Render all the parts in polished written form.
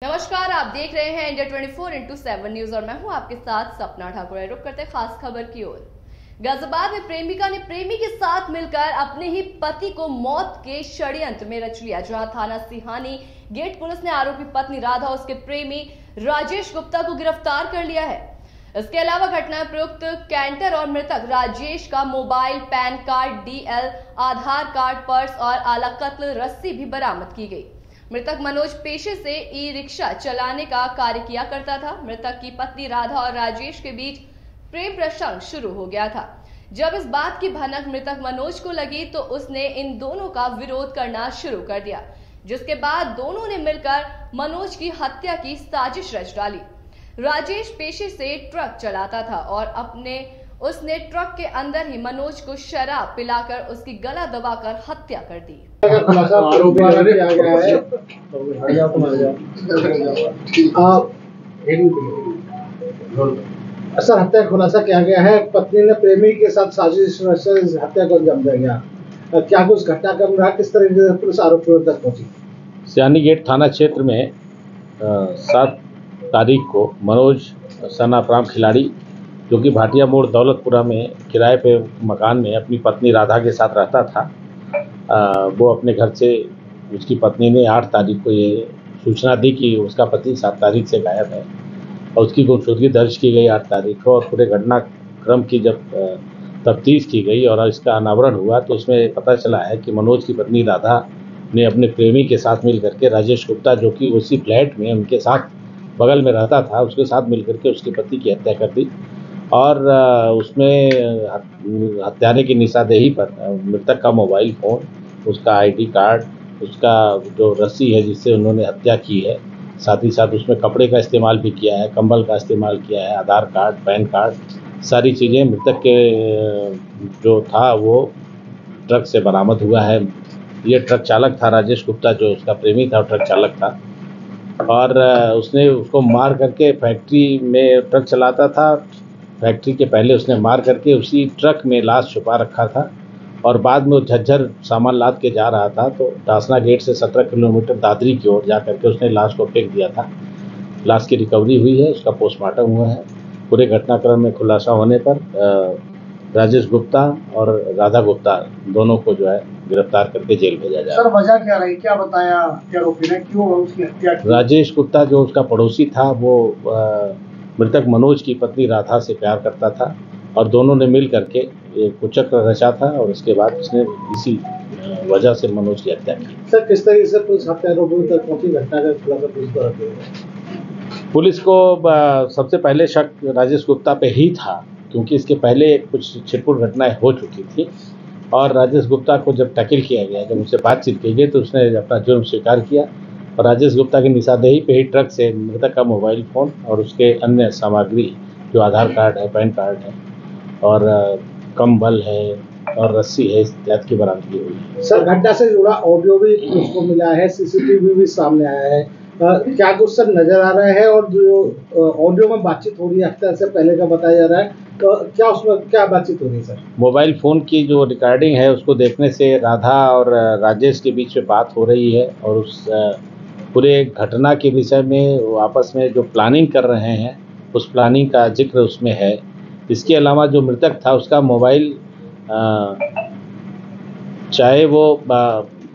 नमस्कार, आप देख रहे हैं इंडिया 24x7 न्यूज और मैं हूं आपके साथ सपना ठाकुर। रुक करते खास खबर की ओर। गाजियाबाद में प्रेमिका ने प्रेमी के साथ मिलकर अपने ही पति को मौत के षड्यंत्र में रच लिया। जहां थाना सिहानी गेट पुलिस ने आरोपी पत्नी राधा और उसके प्रेमी राजेश गुप्ता को गिरफ्तार कर लिया है। इसके अलावा घटना में प्रयुक्त कैंटर और मृतक राजेश का मोबाइल, पैन कार्ड, डीएल, आधार कार्ड, पर्स और आला कत्ल रस्सी भी बरामद की गई। मृतक मनोज पेशे से ई रिक्शा चलाने का कार्य किया करता था। मृतक की पत्नी राधा और राजेश के बीच प्रेम प्रसंग शुरू हो गया था। जब इस बात की भनक मृतक मनोज को लगी तो उसने इन दोनों का विरोध करना शुरू कर दिया, जिसके बाद दोनों ने मिलकर मनोज की हत्या की साजिश रच डाली। राजेश पेशे से ट्रक चलाता था और उसने ट्रक के अंदर ही मनोज को शराब पिलाकर उसकी गला दबाकर हत्या कर दी। सर, हत्या का खुलासा किया गया है। पत्नी ने प्रेमी के साथ साजिश रच हत्या को अंजाम दिया गया। क्या कुछ घटनाक्रम रहा, किस तरह से पुलिस आरोपियों तक पहुंची? सिहानी गेट थाना क्षेत्र में 7 तारीख को मनोज सनाप्राम खिलाड़ी, जो कि भाटिया मोड़ दौलतपुरा में किराए पे मकान में अपनी पत्नी राधा के साथ रहता था, वो अपने घर से उसकी पत्नी ने 8 तारीख को ये सूचना दी कि उसका पति 7 तारीख से गायब है और उसकी गुमशुदगी दर्ज की गई 8 तारीख को। और पूरे घटनाक्रम की जब तफ्तीश की गई और इसका अनावरण हुआ तो उसमें पता चला है कि मनोज की पत्नी राधा ने अपने प्रेमी के साथ मिल करके राजेश गुप्ता, जो कि उसी फ्लैट में उनके साथ बगल में रहता था, उसके साथ मिल करके उसके पति की हत्या कर दी। और उसमें हत्यारे की निशानदेही पर मृतक का मोबाइल फ़ोन, उसका आईडी कार्ड, उसका जो रस्सी है जिससे उन्होंने हत्या की है, साथ ही साथ उसमें कपड़े का इस्तेमाल भी किया है, कंबल का इस्तेमाल किया है, आधार कार्ड, पैन कार्ड, सारी चीज़ें मृतक के जो था वो ट्रक से बरामद हुआ है। ये ट्रक चालक था राजेश गुप्ता, जो उसका प्रेमी था, ट्रक चालक था। और उसने उसको मार करके फैक्ट्री में ट्रक चलाता था, फैक्ट्री के पहले उसने मार करके उसी ट्रक में लाश छुपा रखा था और बाद में वो झज्जर सामान लाद के जा रहा था तो डासना गेट से 17 किलोमीटर दादरी की ओर जा करके उसने लाश को फेंक दिया था। लाश की रिकवरी हुई है, उसका पोस्टमार्टम हुआ है। पूरे घटनाक्रम में खुलासा होने पर राजेश गुप्ता और राधा गुप्ता दोनों को जो है गिरफ्तार करके जेल भेजा जाए। सर, वजह क्या रही, क्या बताया आरोपी ने, क्यों उसकी हत्या की? राजेश गुप्ता, जो उसका पड़ोसी था, वो मृतक मनोज की पत्नी राधा से प्यार करता था और दोनों ने मिल करके एक कुचक्र रचा था और उसके बाद उसने इसी वजह से मनोज की हत्या की। सर, किस तरह से पुलिस हत्या आरोपियों तक पहुंची? घटना का खुलासा पुलिस द्वारा पुलिस को सबसे पहले शक राजेश गुप्ता पे ही था, क्योंकि इसके पहले कुछ छिटपुट घटनाएं हो चुकी थी और राजेश गुप्ता को जब टैकल किया गया, जब उससे बातचीत की गई तो उसने अपना जुर्म स्वीकार किया और राजेश गुप्ता की निशानदेही पे ही ट्रक से मृतक का मोबाइल फ़ोन और उसके अन्य सामग्री, जो आधार कार्ड है, पैन कार्ड है और कंबल है और रस्सी है, इत्यादि की बरामदगी हुई है। सर, घटना से जुड़ा ऑडियो भी उसको मिला है, सीसीटीवी भी सामने आया है। क्या कुछ सर नजर आ रहा है? और जो ऑडियो में बातचीत हो रही है हत्या से पहले का बताया जा रहा है, तो क्या उसमें क्या बातचीत हो रही है सर? मोबाइल फ़ोन की जो रिकॉर्डिंग है उसको देखने से राधा और राजेश के बीच में बात हो रही है और उस पूरे घटना के विषय में वो आपस में जो प्लानिंग कर रहे हैं उस प्लानिंग का जिक्र उसमें है। इसके अलावा जो मृतक था उसका मोबाइल चाहे वो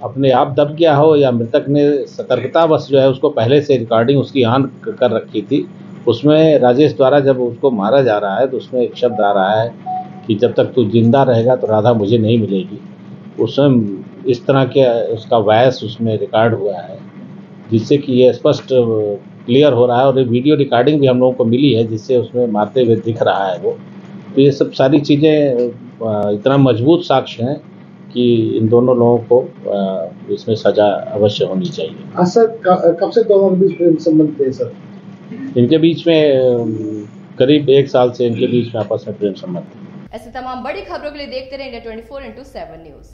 अपने आप दब गया हो या मृतक ने सतर्कतावश जो है उसको पहले से रिकॉर्डिंग उसकी ऑन कर रखी थी, उसमें राजेश द्वारा जब उसको मारा जा रहा है तो उसमें एक शब्द आ रहा है कि जब तक तू जिंदा रहेगा तो राधा मुझे नहीं मिलेगी। उसमें इस तरह के उसका वॉइस उसमें रिकॉर्ड हुआ है, जिससे कि ये स्पष्ट क्लियर हो रहा है और ये वीडियो रिकॉर्डिंग भी हम लोगों को मिली है जिससे उसमें मारते हुए दिख रहा है वो। तो ये सब सारी चीज़ें इतना मजबूत साक्ष्य हैं कि इन दोनों लोगों को इसमें सज़ा अवश्य होनी चाहिए। सर, कब से दोनों के बीच प्रेम संबंध थे सर? इनके बीच में करीब 1 साल से इनके बीच में आपस में प्रेम संबंध थे। ऐसे तमाम बड़ी खबरों के लिए देखते रहे इंडिया 24x7 न्यूज।